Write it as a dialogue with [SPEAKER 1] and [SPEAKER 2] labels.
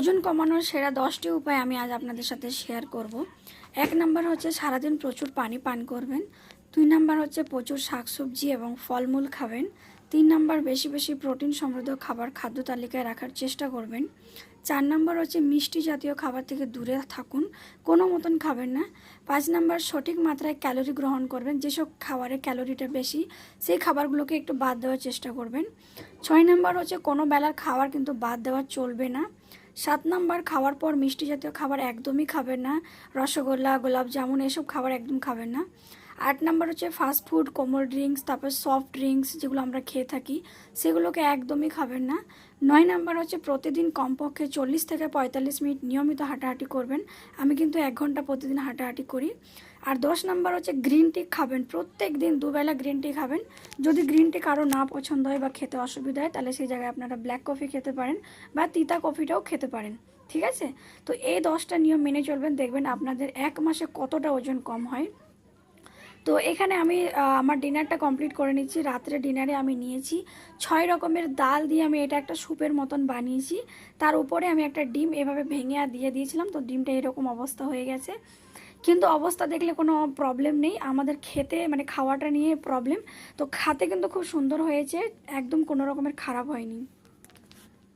[SPEAKER 1] ওজন কমানোর সেরা 10টি উপায় আমি আজ আপনাদের সাথে শেয়ার করব। 1 নাম্বার হচ্ছে সারাদিন প্রচুর পানি পান করবেন। 2 নাম্বার হচ্ছে প্রচুর শাকসবজি এবং ফলমূল খাবেন। 3 নাম্বার বেশি বেশি প্রোটিন সমৃদ্ধ খাবার খাদ্য তালিকায় রাখার চেষ্টা করবেন। 4 নাম্বার হচ্ছে মিষ্টি জাতীয় খাবার থেকে দূরে থাকুন, কোনো মতন খাবেন না। 5 নাম্বার সঠিক মাত্রায় ক্যালোরি গ্রহণ করবেন, যেসব খাবারে ক্যালোরিটা বেশি সেই খাবারগুলোকে একটু বাদ দেওয়ার চেষ্টা করবেন। 6 নাম্বার হচ্ছে কোনো বেলার খাবার কিন্তু বাদ দেওয়া চলবে না। 7 নাম্বার খাওয়ার পর মিষ্টি জাতীয় খাবার একদমই খাবেন না, রসগোল্লা গোলাপ জামুন এসব খাবার একদম খাবেন না। 8 নাম্বার হচ্ছে ফাস্ট ফুড, কোমল ড্রিঙ্কস, তারপর সফট ড্রিঙ্কস যেগুলো আমরা খেয়ে থাকি সেগুলোকে একদমই খাবেন না। 9 নাম্বার হচ্ছে প্রতিদিন কমপক্ষে 40 থেকে 45 মিনিট নিয়মিত হাঁটাহাঁটি করবেন। আমি কিন্তু 1 ঘন্টা প্রতিদিন হাঁটাহাঁটি করি। আর 10 নাম্বার হচ্ছে গ্রিন টি খাবেন, প্রত্যেক দিন 2 বেলা গ্রিন টি খাবেন। যদি গ্রিন টি কারো না পছন্দ হয় বা খেতে অসুবিধা হয় তাহলে সেই জায়গায় আপনারা ব্ল্যাক কফি খেতে পারেন বা তিতা কফিটাও খেতে পারেন, ঠিক আছে? তো এই 10টা নিয়ম মেনে চলবেন, দেখবেন আপনাদের 1 মাসে কতটা ওজন কম হয়। তো এখানে আমি আমার ডিনারটা কমপ্লিট করে নিচ্ছি। রাত্রে ডিনারে আমি নিয়েছি 6 রকমের ডাল দিয়ে আমি এটা একটা স্যুপের মতন বানিয়েছি। তার উপরে আমি একটা ডিম এভাবে ভেঙে দিয়ে দিয়েছিলাম, তো ডিমটা এরকম অবস্থা হয়ে গেছে। কিন্তু অবস্থা দেখলে কোনো প্রবলেম নেই, আমাদের খেতে মানে খাওয়াটা নিয়ে প্রবলেম। তো খেতে কিন্তু খুব সুন্দর হয়েছে, একদম কোনো রকমের খারাপ হয়নি।